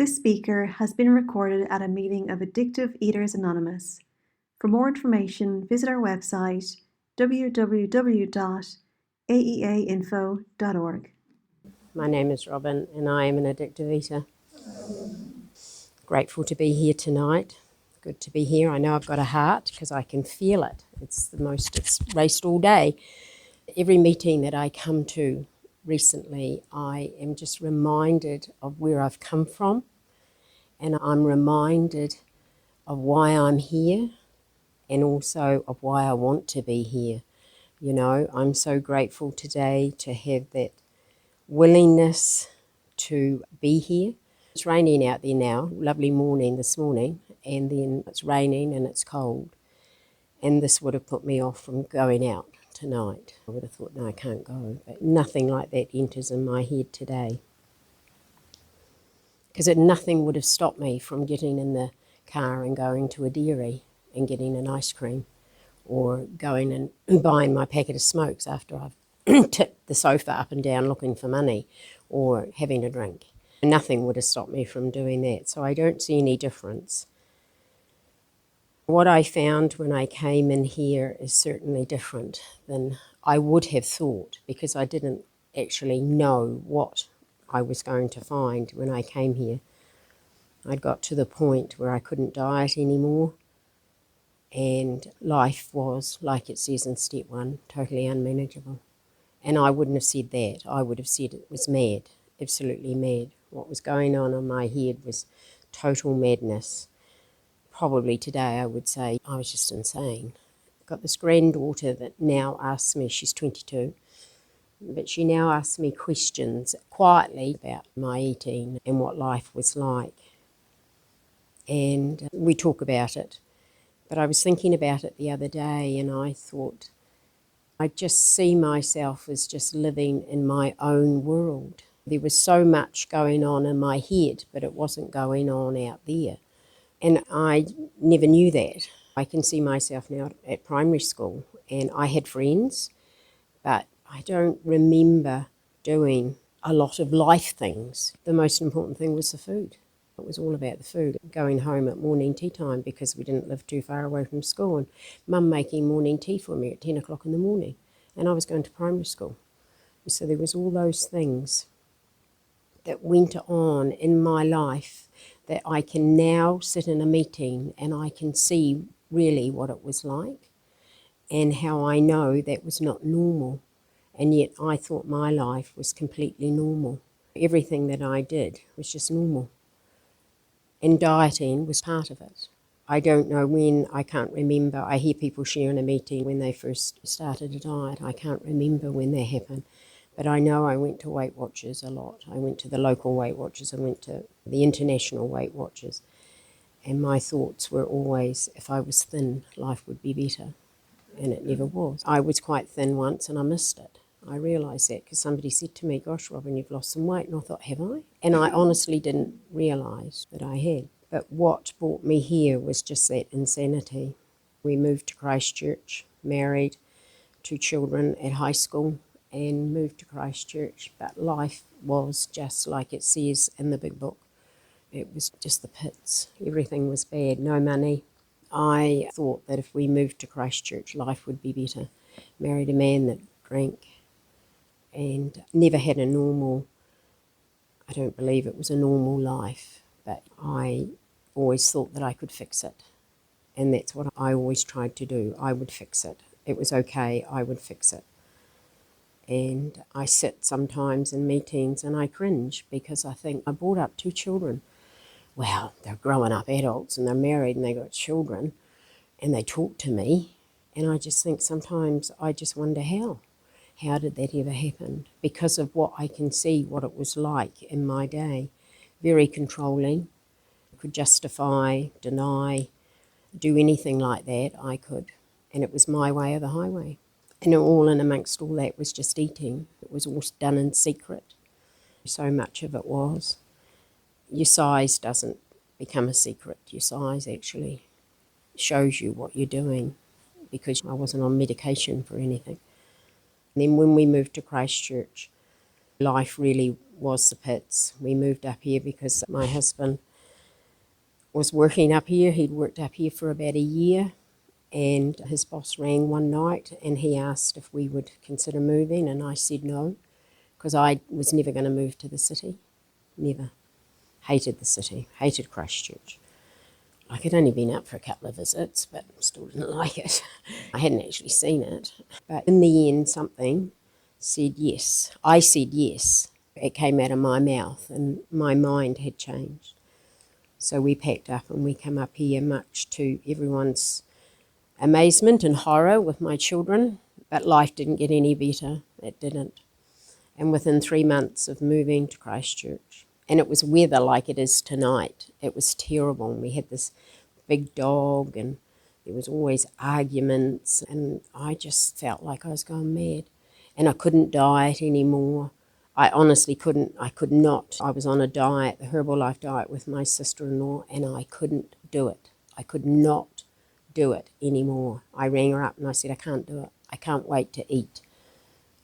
This speaker has been recorded at a meeting of Addictive Eaters Anonymous. For more information, visit our website www.aeainfo.org. My name is Robyn and I am an addictive eater. Grateful to be here tonight. Good to be here. I know I've got a heart because I can feel it. It's raced all day. Every meeting that I come to recently, I am just reminded of where I've come from, and I'm reminded of why I'm here and also of why I want to be here. You know, I'm so grateful today to have that willingness to be here. It's raining out there now, lovely morning this morning, and then it's raining and it's cold. And this would have put me off from going out tonight. I would have thought, no, I can't go. But nothing like that enters in my head today. Because nothing would have stopped me from getting in the car and going to a dairy and getting an ice cream, or going and buying my packet of smokes after I've tipped the sofa up and down looking for money, or having a drink. Nothing would have stopped me from doing that, so I don't see any difference. What I found when I came in here is certainly different than I would have thought, because I didn't actually know what I was going to find when I came here. I'd got to the point where I couldn't diet anymore, and life was, like it says in step 1, totally unmanageable. And I wouldn't have said that. I would have said it was mad, absolutely mad. What was going on in my head was total madness. Probably today I would say I was just insane. I've got this granddaughter that now asks me, she's 22, but she now asks me questions quietly about my eating and what life was like. And we talk about it. But I was thinking about it the other day, and I thought, I just see myself as just living in my own world. There was so much going on in my head, but it wasn't going on out there. And I never knew that. I can see myself now at primary school, and I had friends, but I don't remember doing a lot of life things. The most important thing was the food. It was all about the food. Going home at morning tea time because we didn't live too far away from school, and Mum making morning tea for me at 10 o'clock in the morning, and I was going to primary school. So there was all those things that went on in my life that I can now sit in a meeting and I can see really what it was like, and how I know that was not normal, and yet I thought my life was completely normal. Everything that I did was just normal, and dieting was part of it. I don't know when, I can't remember. I hear people share in a meeting when they first started a diet. I can't remember when that happened. But I know I went to Weight Watchers a lot. I went to the local Weight Watchers. I went to the international Weight Watchers. And my thoughts were always, if I was thin, life would be better. And it never was. I was quite thin once and I missed it. I realised that because somebody said to me, gosh, Robyn, you've lost some weight. And I thought, have I? And I honestly didn't realise that I had. But what brought me here was just that insanity. We moved to Christchurch, married, 2 children at high school, and moved to Christchurch. But life was just like it says in the big book. It was just the pits. Everything was bad, no money. I thought that if we moved to Christchurch, life would be better. Married a man that drank and never had a normal, I don't believe it was a normal life, but I always thought that I could fix it. And that's what I always tried to do. I would fix it. It was okay, I would fix it. And I sit sometimes in meetings and I cringe because I think I brought up 2 children. Wow, they're growing up adults and they're married and they got children and they talk to me. And I just think sometimes I just wonder how did that ever happen? Because of what I can see, what it was like in my day. Very controlling, could justify, deny, do anything like that, I could. And it was my way or the highway. And all in amongst all that was just eating. It was all done in secret. So much of it was. Your size doesn't become a secret. Your size actually shows you what you're doing, because I wasn't on medication for anything. And then when we moved to Christchurch, Life really was the pits. We moved up here because my husband was working up here. He'd worked up here for about a year, and his boss rang one night and he asked if we would consider moving, and I said no, because I was never going to move to the city. Never. Hated the city, hated Christchurch. Like, I'd only been up for a couple of visits, but still didn't like it. I hadn't actually seen it. But in the end, something said yes. I said yes. It came out of my mouth and my mind had changed. So we packed up and we came up here, much to everyone's amazement and horror with my children. But life didn't get any better. It didn't. And within 3 months of moving to Christchurch, and it was weather like it is tonight, it was terrible. And we had this big dog and there was always arguments, and I just felt like I was going mad. And I couldn't diet anymore. I honestly couldn't. I could not. I was on a diet, the Herbalife diet with my sister-in-law, and I couldn't do it. I could not do it anymore. I rang her up and I said, I can't do it. I can't wait to eat.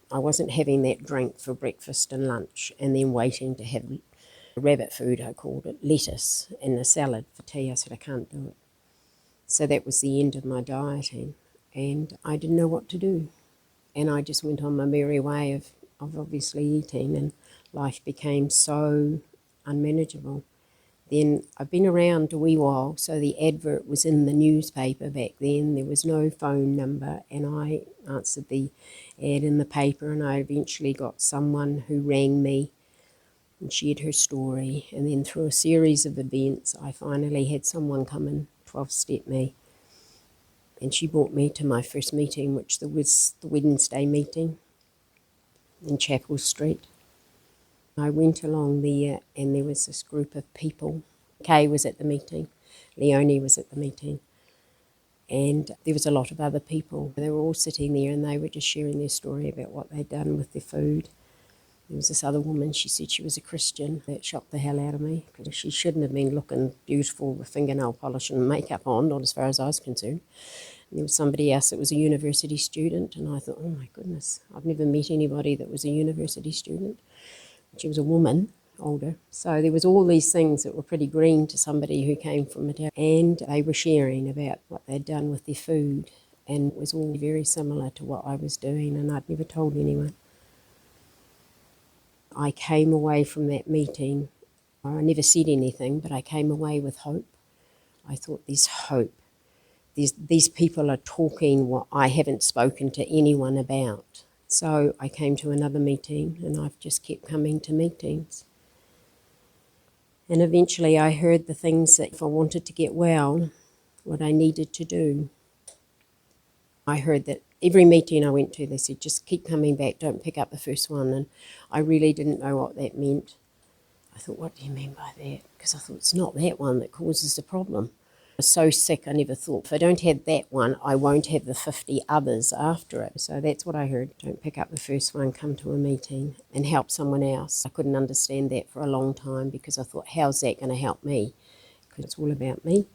I wasn't having that drink for breakfast and lunch and then waiting to have rabbit food, I called it, lettuce and a salad for tea. I said, I can't do it. So that was the end of my dieting, and I didn't know what to do. And I just went on my merry way of obviously eating, and life became so unmanageable. Then I've been around a wee while, so the advert was in the newspaper back then. There was no phone number, and I answered the ad in the paper, and I eventually got someone who rang me and shared her story. And then through a series of events, I finally had someone come and 12-step me. And she brought me to my first meeting, which was the Wednesday meeting in Chapel Street. I went along there and there was this group of people. Kay was at the meeting, Leonie was at the meeting, and there was a lot of other people. They were all sitting there and they were just sharing their story about what they'd done with their food. There was this other woman, she said she was a Christian. That shocked the hell out of me, because she shouldn't have been looking beautiful with fingernail polish and makeup on, not as far as I was concerned. And there was somebody else that was a university student, and I thought, oh my goodness, I've never met anybody that was a university student. She was a woman, older. So there was all these things that were pretty green to somebody who came from a town. And they were sharing about what they'd done with their food, and it was all very similar to what I was doing, and I'd never told anyone. I came away from that meeting, I never said anything, but I came away with hope. I thought, there's hope. These people are talking what I haven't spoken to anyone about. So I came to another meeting, and I've just kept coming to meetings. And eventually I heard the things that if I wanted to get well, what I needed to do. I heard that every meeting I went to, they said, just keep coming back, don't pick up the first one. And I really didn't know what that meant. I thought, what do you mean by that? Because I thought, it's not that one that causes the problem. I was so sick, I never thought, if I don't have that one, I won't have the 50 others after it. So that's what I heard. Don't pick up the first one, come to a meeting and help someone else. I couldn't understand that for a long time, because I thought, how's that going to help me? Because it's all about me.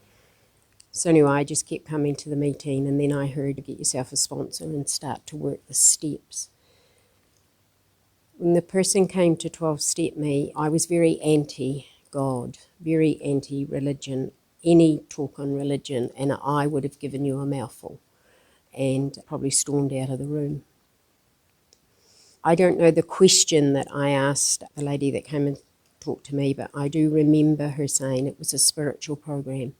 So anyway, I just kept coming to the meeting, and then I heard, get yourself a sponsor and start to work the steps. When the person came to 12-step me, I was very anti-God, very anti-religion, any talk on religion, and I would have given you a mouthful and probably stormed out of the room. I don't know the question that I asked the lady that came and talked to me, but I do remember her saying it was a spiritual program.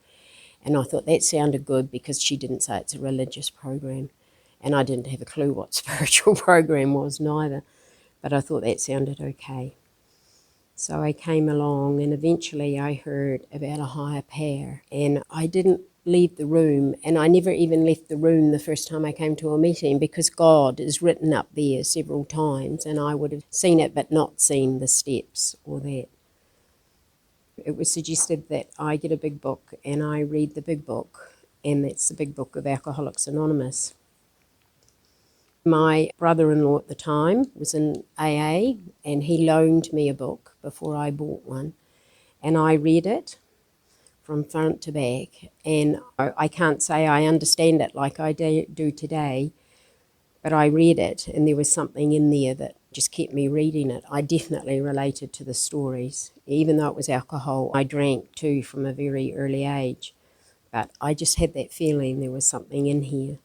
And I thought that sounded good, because she didn't say it's a religious program. And I didn't have a clue what spiritual program was neither. But I thought that sounded okay. So I came along, and eventually I heard about a higher power. And I didn't leave the room, and I never even left the room the first time I came to a meeting, because God is written up there several times, and I would have seen it but not seen the steps or that. It was suggested that I get a big book and I read the big book, and that's the big book of Alcoholics Anonymous. My brother-in-law at the time was in AA, and he loaned me a book before I bought one, and I read it from front to back, and I can't say I understand it like I do today, But I read it, and there was something in there that just kept me reading it. I definitely related to the stories. Even though it was alcohol, I drank too from a very early age. But I just had that feeling there was something in here.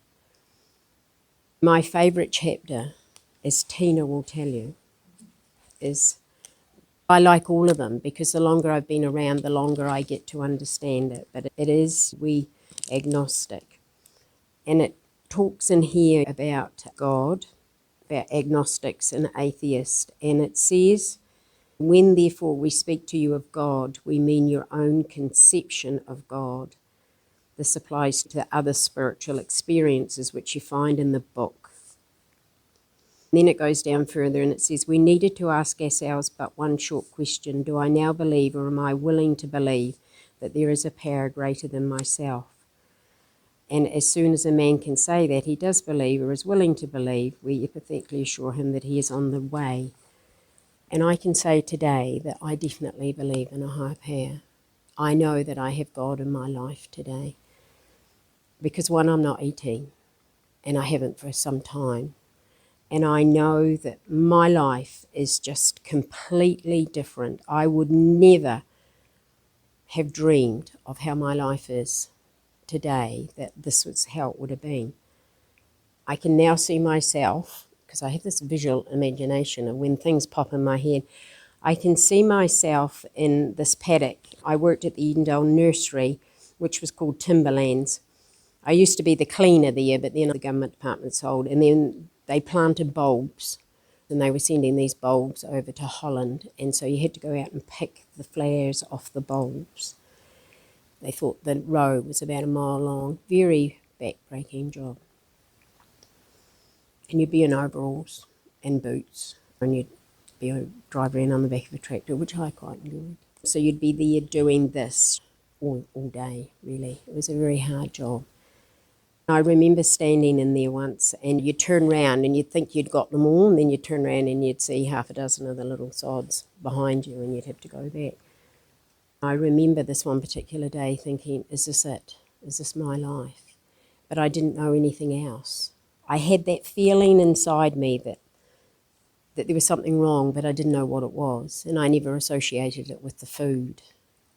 My favourite chapter, as Tina will tell you, is I like all of them because the longer I've been around, the longer I get to understand it. But it is We Agnostic. And it talks in here about God, about agnostics and atheists. And it says, when therefore we speak to you of God, we mean your own conception of God. This applies to other spiritual experiences which you find in the book. Then it goes down further and it says, we needed to ask ourselves but one short question: do I now believe, or am I willing to believe, that there is a power greater than myself? And as soon as a man can say that he does believe or is willing to believe, we apathetically assure him that he is on the way. And I can say today that I definitely believe in a higher power. I know that I have God in my life today. Because one, I'm not eating, and I haven't for some time. And I know that my life is just completely different. I would never have dreamed of how my life is today, that this was how it would have been. I can now see myself, because I have this visual imagination, and when things pop in my head, I can see myself in this paddock. I worked at the Edendale nursery, which was called Timberlands. I used to be the cleaner there, but then the government department sold, and then they planted bulbs, and they were sending these bulbs over to Holland, and so you had to go out and pick the flowers off the bulbs. They thought the row was about a mile long. Very back-breaking job. And you'd be in overalls and boots, and you'd be driving around on the back of a tractor, which I quite enjoyed. So you'd be there doing this all day, really. It was a very hard job. I remember standing in there once, and you'd turn round and you'd think you'd got them all, and then you'd turn around and you'd see half a dozen of the little sods behind you, and you'd have to go back. I remember this one particular day thinking, is this it? Is this my life? But I didn't know anything else. I had that feeling inside me that there was something wrong, but I didn't know what it was, and I never associated it with the food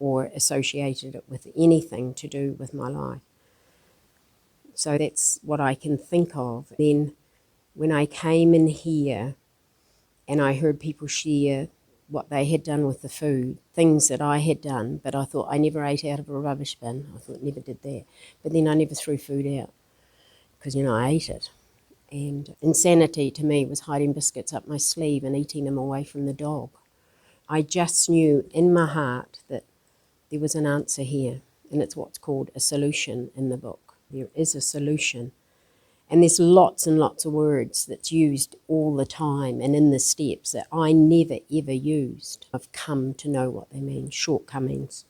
or associated it with anything to do with my life. So that's what I can think of. Then when I came in here and I heard people share what they had done with the food, things that I had done, but I thought I never ate out of a rubbish bin. I thought never did that. But then I never threw food out because, I ate it. And insanity to me was hiding biscuits up my sleeve and eating them away from the dog. I just knew in my heart that there was an answer here, and it's what's called a solution in the book. There is a solution. And there's lots and lots of words that's used all the time and in the steps that I never ever used. I've come to know what they mean. Shortcomings,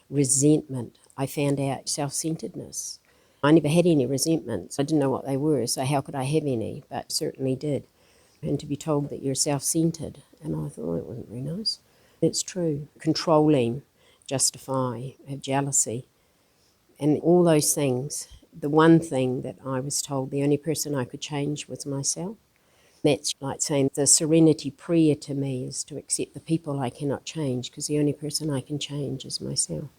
resentment. I found out self-centeredness. I never had any resentments. I didn't know what they were, so how could I have any? But certainly did. And to be told that you're self-centered, and I thought, it wasn't very nice. It's true. Controlling, justify, have jealousy, and all those things. The one thing that I was told, the only person I could change was myself. That's like saying the serenity prayer to me is to accept the people I cannot change, because the only person I can change is myself.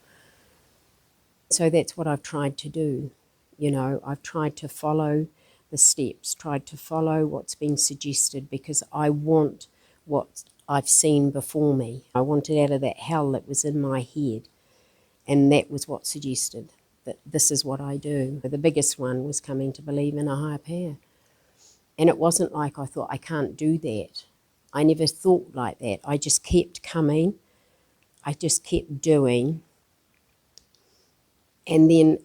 So that's what I've tried to do. I've tried to follow the steps, tried to follow what's been suggested, because I want what I've seen before me. I wanted out of that hell that was in my head, and that was what suggested that this is what I do. The biggest one was coming to believe in a higher power. And it wasn't like I thought, I can't do that. I never thought like that. I just kept coming. I just kept doing. And then,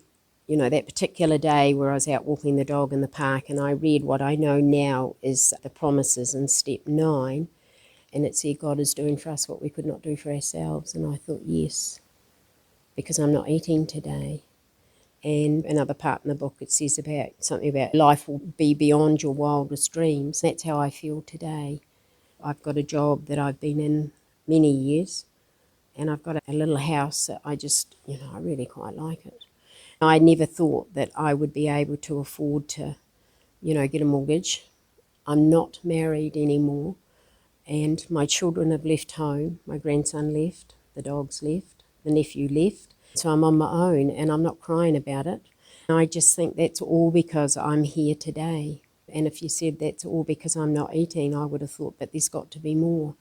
that particular day where I was out walking the dog in the park, and I read what I know now is the promises in step 9, and it said God is doing for us what we could not do for ourselves. And I thought, yes, because I'm not eating today. And another part in the book, it says something about life will be beyond your wildest dreams. That's how I feel today. I've got a job that I've been in many years, and I've got a little house that I just, I really quite like it. I never thought that I would be able to afford to, get a mortgage I'm not married anymore, and my children have left home. My grandson left, the dogs left, the nephew left. So I'm on my own, and I'm not crying about it. I just think that's all because I'm here today. And if you said that's all because I'm not eating, I would have thought, but there's got to be more.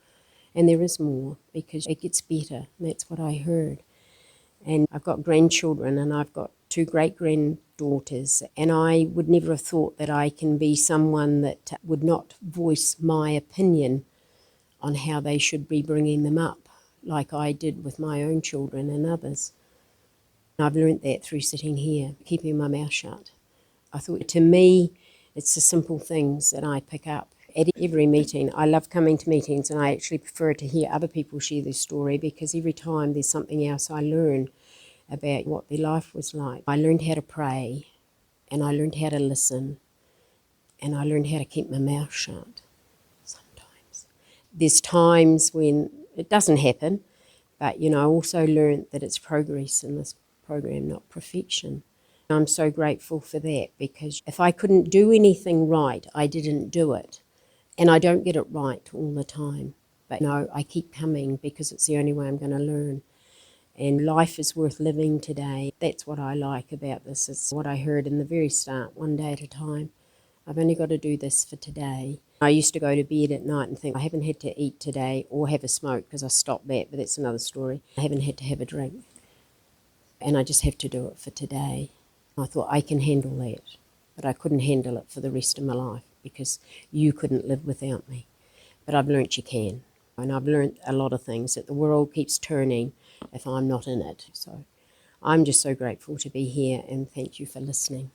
And there is more, because it gets better. And that's what I heard. And I've got grandchildren, and I've got 2 great-granddaughters, and I would never have thought that I can be someone that would not voice my opinion on how they should be bringing them up, like I did with my own children and others. I've learnt that through sitting here, keeping my mouth shut. I thought, to me, it's the simple things that I pick up at every meeting. I love coming to meetings, and I actually prefer to hear other people share their story, because every time there's something else I learn about what their life was like. I learned how to pray, and I learned how to listen, and I learned how to keep my mouth shut sometimes. There's times when it doesn't happen, but I also learned that it's progress in this program, not perfection. I'm so grateful for that, because if I couldn't do anything right, I didn't do it. And I don't get it right all the time. But I keep coming, because it's the only way I'm going to learn. And life is worth living today. That's what I like about this. It's what I heard in the very start, one day at a time. I've only got to do this for today. I used to go to bed at night and think, I haven't had to eat today or have a smoke, because I stopped that, but that's another story. I haven't had to have a drink. And I just have to do it for today. I thought, I can handle that. But I couldn't handle it for the rest of my life, because you couldn't live without me. But I've learnt you can. And I've learnt a lot of things, that the world keeps turning if I'm not in it. So I'm just so grateful to be here, and thank you for listening.